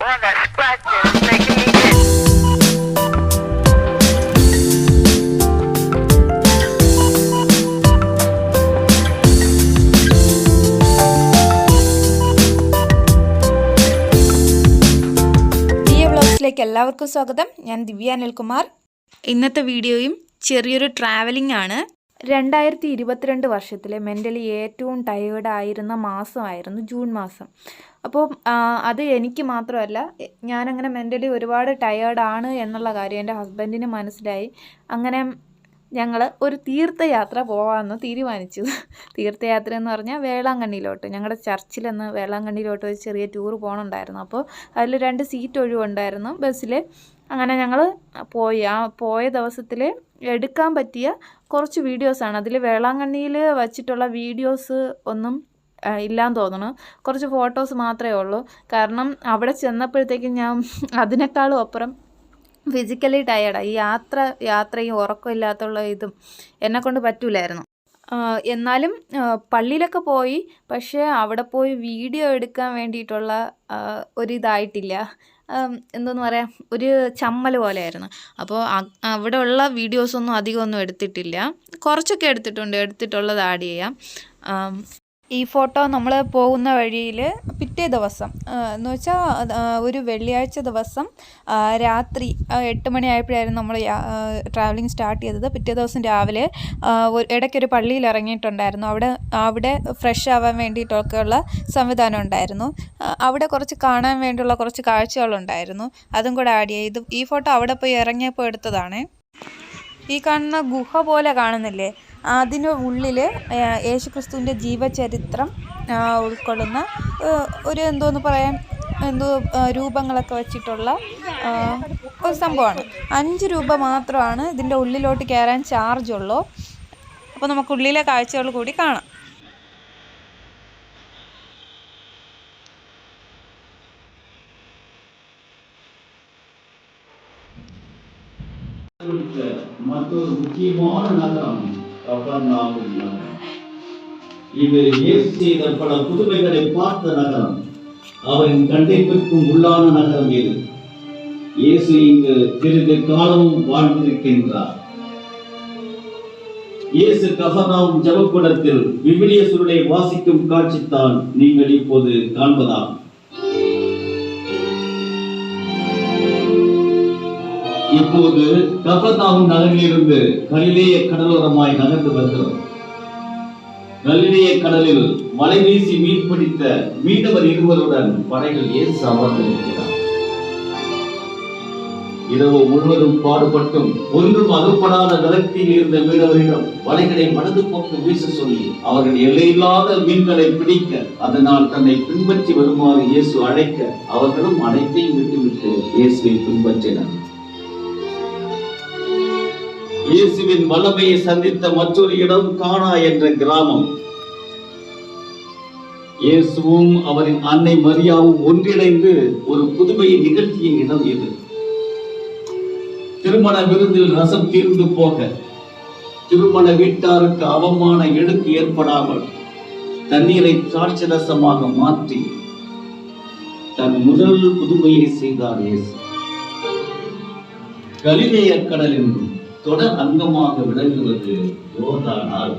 Boy, that scratching is making me itch. ിലേക്ക് എല്ലാവർക്കും സ്വാഗതം. ഞാൻ ദിവ്യ അനിൽകുമാർ. ഇന്നത്തെ വീഡിയോയും ചെറിയൊരു ട്രാവലിംഗ് ആണ്. 2022 വർഷത്തിലെ മെൻ്റലി ഏറ്റവും ടയേർഡായിരുന്ന മാസമായിരുന്നു ജൂൺ മാസം. അപ്പോൾ അത് എനിക്ക് മാത്രമല്ല, ഞാനങ്ങനെ മെൻ്റലി ഒരുപാട് ടയേർഡാണ് എന്നുള്ള കാര്യം എൻ്റെ ഹസ്ബൻഡിന് മനസ്സിലായി. അങ്ങനെ ഞങ്ങൾ ഒരു തീർത്ഥയാത്ര പോകാമെന്ന് തീരുമാനിച്ചു. തീർത്ഥയാത്ര എന്ന് പറഞ്ഞാൽ വേളാങ്കണ്ണിയിലോട്ട്, ഞങ്ങളുടെ ചർച്ചിൽ നിന്ന് വേളാങ്കണ്ണിയിലോട്ട് ഒരു ചെറിയ ടൂർ പോകണുണ്ടായിരുന്നു. അപ്പോൾ അതിൽ 2 സീറ്റ് ഒഴിവുണ്ടായിരുന്നു ബസ്സിൽ. അങ്ങനെ ഞങ്ങൾ പോയി. ആ പോയ ദിവസത്തിൽ എടുക്കാൻ പറ്റിയ കുറച്ച് വീഡിയോസാണ്. അതിൽ വേളാങ്കണ്ണിയിൽ വച്ചിട്ടുള്ള വീഡിയോസ് ഒന്നും ഇല്ലാന്ന് തോന്നുന്നു. കുറച്ച് ഫോട്ടോസ് മാത്രമേ ഉള്ളൂ. കാരണം അവിടെ ചെന്നപ്പോഴത്തേക്കും ഞാൻ അതിനേക്കാളും അപ്പുറം ഫിസിക്കലി ടയേർഡായി. ഈ യാത്രയും ഉറക്കമില്ലാത്തുള്ള ഇതും എന്നെക്കൊണ്ട് പറ്റൂലായിരുന്നു. എന്നാലും പള്ളിയിലൊക്കെ പോയി, പക്ഷേ അവിടെ പോയി വീഡിയോ എടുക്കാൻ വേണ്ടിയിട്ടുള്ള ഒരിതായിട്ടില്ല. എന്തെന്ന് പറയാം, ഒരു ചമ്മൽ പോലെയായിരുന്നു. അപ്പോൾ അവിടെ ഉള്ള വീഡിയോസൊന്നും അധികമൊന്നും എടുത്തിട്ടില്ല. കുറച്ചൊക്കെ എടുത്തിട്ടുള്ളത് ആഡ് ചെയ്യാം. ഈ ഫോട്ടോ നമ്മൾ പോകുന്ന വഴിയിൽ പിറ്റേ ദിവസം എന്ന് വെച്ചാൽ ഒരു വെള്ളിയാഴ്ച ദിവസം രാത്രി 8 മണിയായപ്പോഴായിരുന്നു നമ്മൾ ട്രാവലിംഗ് സ്റ്റാർട്ട് ചെയ്തത്. പിറ്റേ ദിവസം രാവിലെ ഇടയ്ക്കൊരു പള്ളിയിൽ ഇറങ്ങിയിട്ടുണ്ടായിരുന്നു. അവിടെ ഫ്രഷ് ആവാൻ വേണ്ടിയിട്ടൊക്കെയുള്ള സംവിധാനം ഉണ്ടായിരുന്നു. അവിടെ കുറച്ച് കാണാൻ വേണ്ടിയുള്ള കുറച്ച് കാഴ്ചകളുണ്ടായിരുന്നു. അതും കൂടെ ആഡ് ചെയ്തു. ഈ ഫോട്ടോ അവിടെ പോയി ഇറങ്ങിയപ്പോൾ എടുത്തതാണ്. ഈ കാണുന്ന ഗുഹ പോലെ കാണുന്നില്ലേ, അതിന് ഉള്ളിൽ യേശുക്രിസ്തുവിൻ്റെ ജീവചരിത്രം ഉൾക്കൊള്ളുന്ന ഒരു എന്തോ രൂപങ്ങളൊക്കെ വെച്ചിട്ടുള്ള ഒരു സംഭവമാണ്. 5 രൂപ മാത്രമാണ് ഇതിൻ്റെ ഉള്ളിലോട്ട് കയറാൻ ചാർജ് ഉള്ളൂ. അപ്പോൾ നമുക്ക് ഉള്ളിലെ കാഴ്ചകൾ കൂടി കാണാം. மற்றொரு முக்கியமான நகரம் கபர்நாகும் நகரம். இது இயேசு செய்த பல புதுமைகளை பார்த்த நகரம். அவரின் கண்டிப்பிற்கும் உள்ளான நகரம் இது. இயேசு இங்கு சிறிது காலமும் வாழ்ந்திருக்கின்றார். இயேசு கபர்நாகும் ஜெபக்கூடத்தில் விவிலிய சுருளை வாசிக்கும் காட்சித்தான் நீங்கள் இப்போது காண்பதாகும். இப்போது கபர்நாகும் நகரிலிருந்து கலிலேய கடலோரமாய் நகர்ந்து வருகிறோம். கலிலேய கடலில் வலை வீசி மீன் பிடித்த மீனவர் 2 படைகள் இயேசு அமர்ந்திருக்கிறார். இரவு முழுவதும் பாடுபட்டும் ஒன்றும் அகப்படாத நிலத்தில் இருந்த மீனவரிடம் வலைகளை வலது பக்கம் வீச சொல்லி அவர்கள் எல்லையில்லாத மீன்களை பிடிக்க, அதனால் தன்னை பின்பற்றி வருமாறு இயேசு அழைக்க, அவர்களும் அனைத்தையும் விட்டுவிட்டு இயேசுவை பின்பற்றினர். இயேசுவின் வல்லமையை சந்தித்த மற்றொரு இடம் கானா என்ற கிராமம். இயேசுவும் அவரின் அன்னை மரியாவும் ஒன்றிணைந்து ஒரு புதுமையை நிகழ்த்திய இடம் இது. திருமண விருந்தில் ரசம் தீர்ந்து போக, திருமண வீட்டாருக்கு அவமான இழுக்கு ஏற்படாமல் தண்ணீரை திராட்சை ரசமாக மாற்றி தன் முதல் புதுமையை செய்தார் இயேசு. கலிலேய கடலின் தொடர் அங்கமாக விளங்குவது யோர்தான் ஆறு.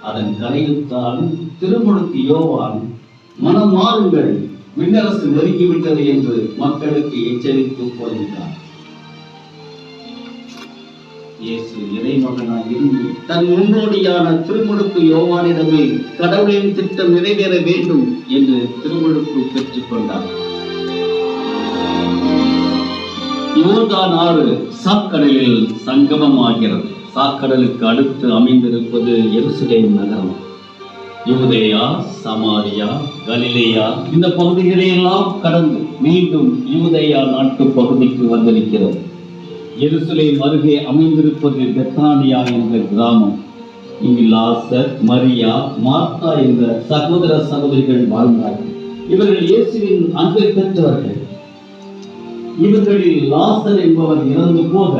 அதன் கரையில்தான் திருமுழுக்கு யோவான் மனம் மாறுங்கள், விண்ணரசு நெருங்கிவிட்டது என்று மக்களுக்கு எச்சரித்து போகிறார். இயேசு இறைமகனாய் இருந்து தன் முன்னோடியான திருமுழுக்கு யோவானிடமே கடவுளின் திட்டம் நிறைவேற வேண்டும் என்று திருமுழுக்கு பெற்றுக் கொண்டார். யோர்தான் ஆறு சாக்கடலில் சங்கமமாகிறது. சாக்கடலுக்கு அடுத்து அமைந்திருப்பது எருசலேம் நகரம். யூதேயா, சமாரியா, கலிலேயா இந்த பகுதிகளையெல்லாம் கடந்து மீண்டும் யூதேயா நாட்டு பகுதிக்கு வந்திருக்கிறது. எருசலேம் அருகே அமைந்திருப்பது பெத்தானியா என்ற கிராமம். இங்கு லாசர், மரியா, மார்த்தா என்ற சகோதர சகோதரிகள் வாழ்ந்தார்கள். இவர்கள் இயேசுவின் அன்பை பெற்றவர்கள். இவர்களில் லாசர் என்பவர் இறந்து போக,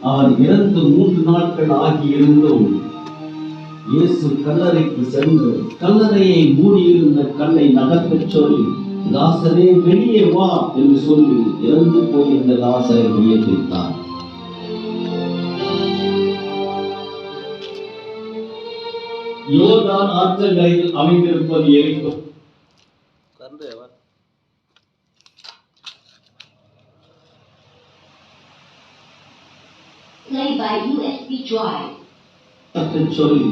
அவர் இறந்து 3 நாட்கள் ஆகியிருந்தும் இயேசு கல்லறைக்கு சென்று கல்லறையை மூடியிருந்த கல்லை நகர்த்தச் சொல்லி லாசரே வெளியே வா என்று சொல்லி இறந்து போயிருந்த லாசரை உயிர்ப்பித்தார். யோர்தான் ஆற்றங்கரையில் அமைந்திருப்பது எரிக்கோ. Play by USB drive. சொல்லி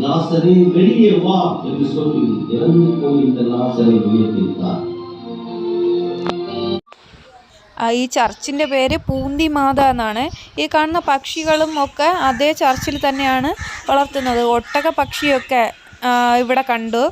லாசரே வெளியே வா என்று சொல்லி இறந்து போயிருந்த லாசரை உயிர்ப்பித்தார். ഈ ചർച്ചിൻ്റെ പേര് പൂന്തി മാത എന്നാണ്. ഈ കാണുന്ന പക്ഷികളും ഒക്കെ അതേ ചർച്ചിൽ തന്നെയാണ് വളർത്തുന്നത്. ഒട്ടക പക്ഷിയൊക്കെ ഇവിടെ കണ്ടു.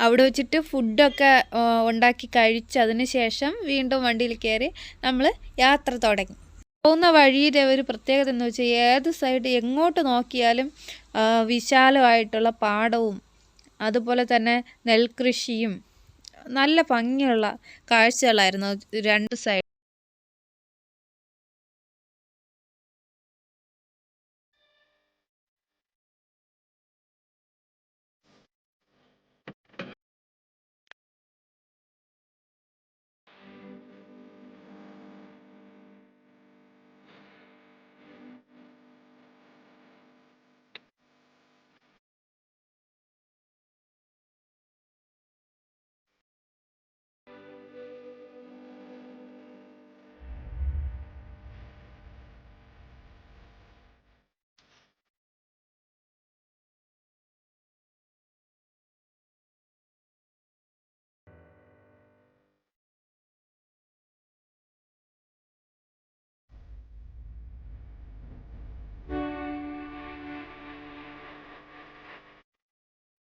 അവിടെ വെച്ചിട്ട് ഫുഡൊക്കെ ഉണ്ടാക്കി കഴിച്ചതിന് ശേഷം വീണ്ടും വണ്ടിയിൽ കയറി നമ്മൾ യാത്ര തുടങ്ങി. പോകുന്ന വഴിയുടെ ഒരു പ്രത്യേകത എന്ന് വെച്ചാൽ ഏത് സൈഡ് എങ്ങോട്ട് നോക്കിയാലും വിശാലമായിട്ടുള്ള പാടവും അതുപോലെ തന്നെ നെൽകൃഷിയും നല്ല ഭംഗിയുള്ള കാഴ്ചകളായിരുന്നു രണ്ട് സൈഡ്.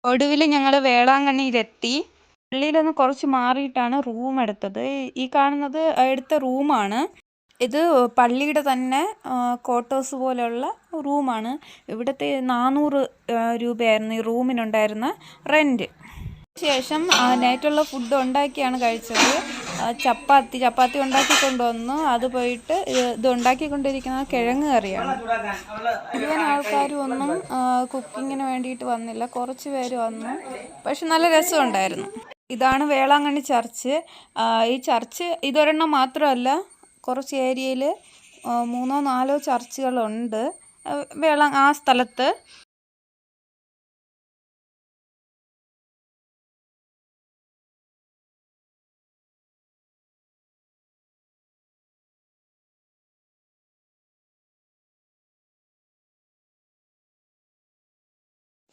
ഒടുവിൽ ഞങ്ങൾ വേളാങ്കണ്ണിയിലെത്തി. പള്ളിയിലൊന്ന് കുറച്ച് മാറിയിട്ടാണ് റൂം എടുത്തത്. ഈ കാണുന്നത് എടുത്ത റൂമാണ്. ഇത് പള്ളിയുടെ തന്നെ ക്വാർട്ടേഴ്സ് പോലെയുള്ള റൂമാണ്. ഇവിടുത്തെ 400 രൂപയായിരുന്നു ഈ റൂമിനുണ്ടായിരുന്ന റെൻറ്റ്. ശേഷം നൈറ്റുള്ള ഫുഡ് ഉണ്ടാക്കിയാണ് കഴിച്ചത്. ചപ്പാത്തി ഉണ്ടാക്കിക്കൊണ്ടുവന്നു. അത് പോയിട്ട് ഇത് ഉണ്ടാക്കിക്കൊണ്ടിരിക്കുന്നത് കിഴങ്ങ് കറിയാണ്. മുഴുവൻ ആൾക്കാരും ഒന്നും കുക്കിങ്ങിന് വേണ്ടിയിട്ട് വന്നില്ല, കുറച്ച് പേര് വന്നു. പക്ഷെ നല്ല രസമുണ്ടായിരുന്നു. ഇതാണ് വേളാങ്കണ്ണി ചർച്ച്. ഈ ചർച്ച് ഇതൊരെണ്ണം മാത്രമല്ല, കുറച്ച് ഏരിയയിൽ 3-4 ചർച്ചുകളുണ്ട് ആ സ്ഥലത്ത്.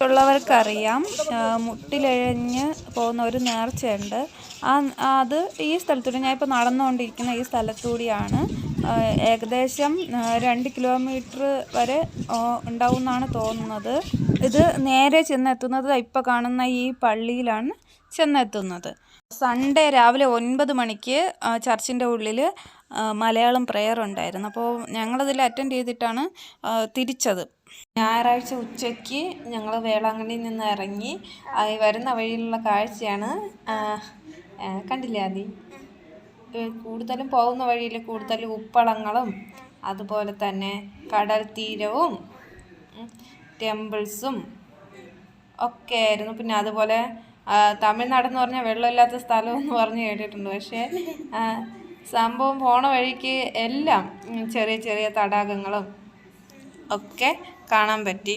ുള്ളവർക്കറിയാം, മുട്ടിലിഴഞ്ഞ് പോകുന്ന ഒരു നേർച്ചയുണ്ട്. അത് ഈ സ്ഥലത്തൂടെ, ഞാൻ ഇപ്പോൾ നടന്നുകൊണ്ടിരിക്കുന്ന ഈ സ്ഥലത്തൂടെയാണ്. ഏകദേശം 2 കിലോമീറ്റർ വരെ ഉണ്ടാവും എന്നാണ് തോന്നുന്നത്. ഇത് നേരെ ചെന്നെത്തുന്നത് ഇപ്പോൾ കാണുന്ന ഈ പള്ളിയിലാണ് ചെന്നെത്തുന്നത്. സൺഡേ രാവിലെ 9 മണിക്ക് ചർച്ചിൻ്റെ ഉള്ളിൽ മലയാളം പ്രെയർ ഉണ്ടായിരുന്നു. അപ്പോൾ ഞങ്ങളതിൽ അറ്റൻഡ് ചെയ്തിട്ടാണ് തിരിച്ചത്. ഞായറാഴ്ച ഉച്ചയ്ക്ക് ഞങ്ങൾ വേളാങ്കണ്ണിയിൽ നിന്ന് ഇറങ്ങി വരുന്ന വഴിയിലുള്ള കാഴ്ചയാണ്. കണ്ടില്ലേ ആദ്യം? കൂടുതലും പോകുന്ന വഴിയിൽ കൂടുതൽ ഉപ്പളങ്ങളും അതുപോലെ തന്നെ കടൽ തീരവും ടെമ്പിൾസും ഒക്കെ ആയിരുന്നു. പിന്നെ അതുപോലെ തമിഴ്നാടെന്ന് പറഞ്ഞാൽ വെള്ളമില്ലാത്ത സ്ഥലമെന്ന് പറഞ്ഞ് കേട്ടിട്ടുണ്ട്. പക്ഷേ സംഭവം പോണ വഴിക്ക് എല്ലാം ചെറിയ ചെറിയ തടാകങ്ങളും ഒക്കെ കാണാൻ പറ്റി.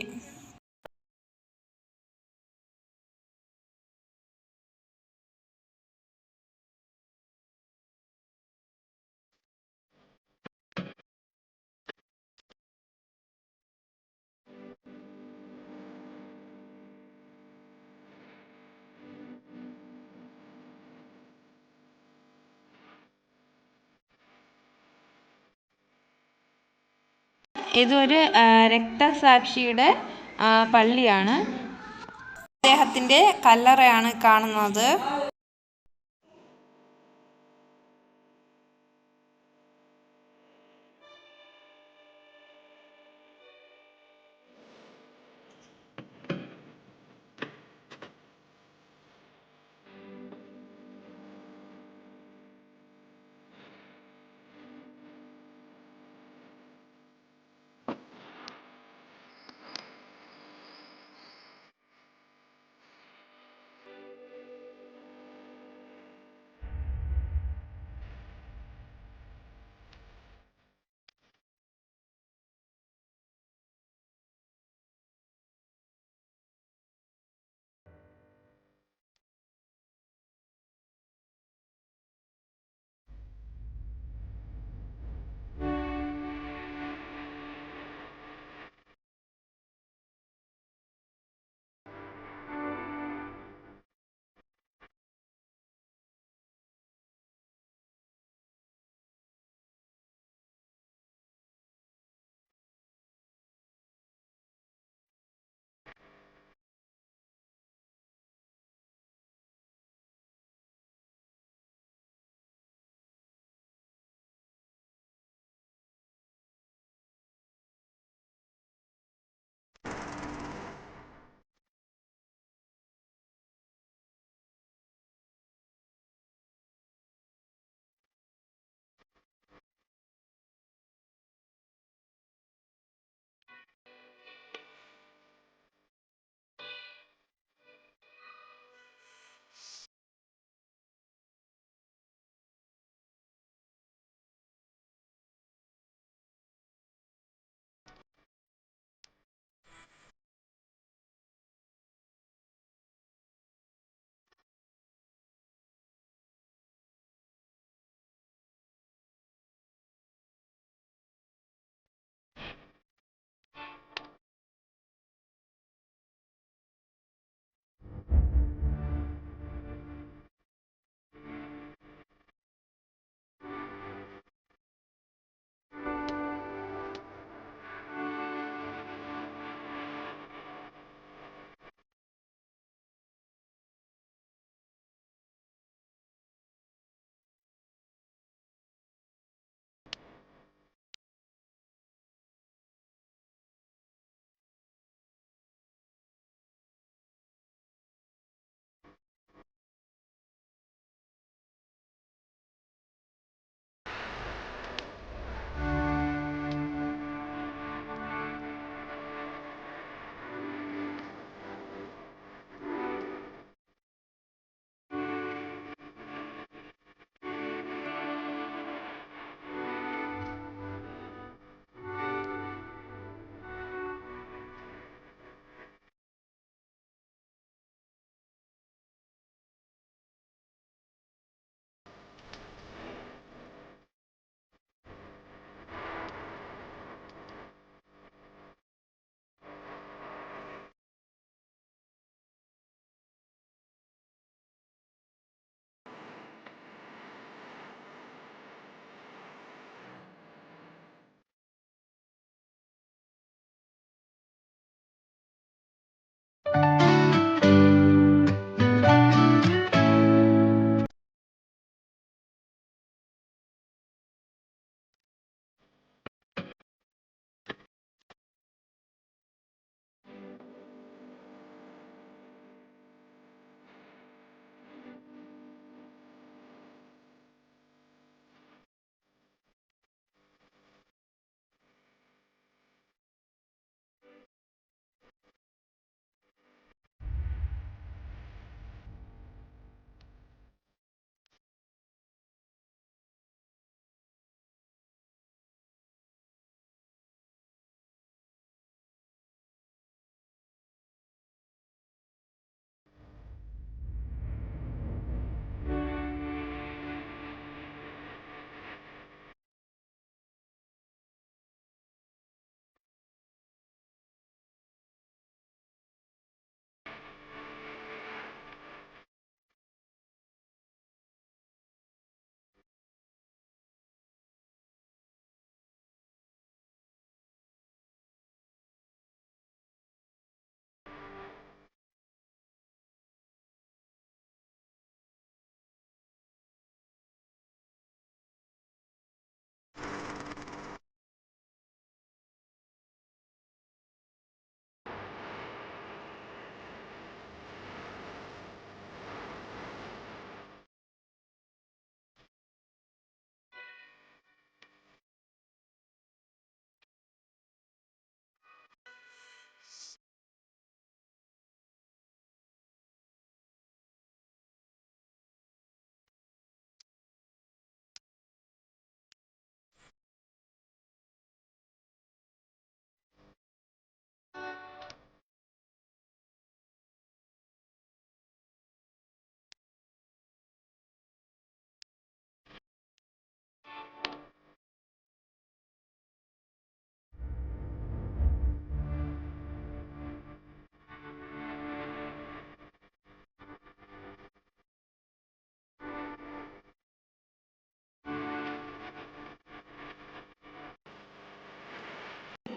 ഇതൊരു രക്തസാക്ഷിയുടെ പള്ളിയാണ്. അദ്ദേഹത്തിൻ്റെ കല്ലറയാണ് കാണുന്നത്.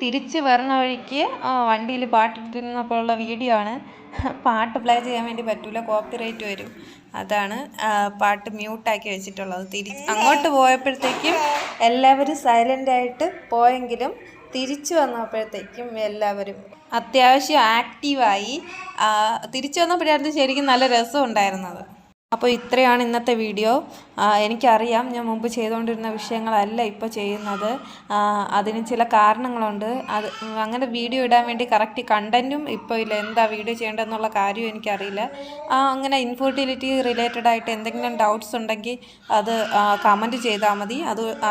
തിരിച്ച് വരണ വഴിക്ക് വണ്ടിയിൽ പാട്ടിട്ടിരുന്നപ്പോഴുള്ള വീഡിയോ ആണ്. പാട്ട് പ്ലേ ചെയ്യാൻ വേണ്ടി പറ്റില്ല, കോപ്പിറൈറ്റ് വരും. അതാണ് പാട്ട് മ്യൂട്ടാക്കി വെച്ചിട്ടുള്ളത്. അങ്ങോട്ട് പോയപ്പോഴത്തേക്കും എല്ലാവരും സൈലൻ്റായിട്ട് പോയെങ്കിലും തിരിച്ചു വന്നപ്പോഴത്തേക്കും എല്ലാവരും അത്യാവശ്യം ആക്റ്റീവായി. തിരിച്ചു വന്നപ്പോഴായിരുന്നു ശരിക്കും നല്ല രസം ഉണ്ടായിരുന്നത്. അപ്പോൾ ഇത്രയാണ് ഇന്നത്തെ വീഡിയോ. എനിക്കറിയാം ഞാൻ മുമ്പ് ചെയ്തുകൊണ്ടിരുന്ന വിഷയങ്ങളല്ല ഇപ്പോൾ ചെയ്യുന്നത്. അതിന് ചില കാരണങ്ങളുണ്ട്. അങ്ങനെ വീഡിയോ ഇടാൻ വേണ്ടി കറക്റ്റ് കണ്ടൻറ്റും ഇപ്പോൾ ഇല്ല. എന്താ വീഡിയോ ചെയ്യേണ്ടതെന്നുള്ള കാര്യവും എനിക്കറിയില്ല. അങ്ങനെ ഇൻഫെർട്ടിലിറ്റി റിലേറ്റഡ് ആയിട്ട് എന്തെങ്കിലും ഡൗട്ട്സ് ഉണ്ടെങ്കിൽ അത് കമൻറ്റ് ചെയ്താൽ മതി.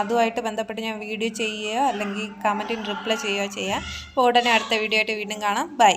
അതുമായിട്ട് ബന്ധപ്പെട്ട് ഞാൻ വീഡിയോ ചെയ്യുകയോ അല്ലെങ്കിൽ കമൻറ്റിന് റിപ്ലൈ ചെയ്യുകയോ ചെയ്യാം. അപ്പോൾ ഉടനെ അടുത്ത വീഡിയോ ആയിട്ട് വീണ്ടും കാണാം. ബൈ.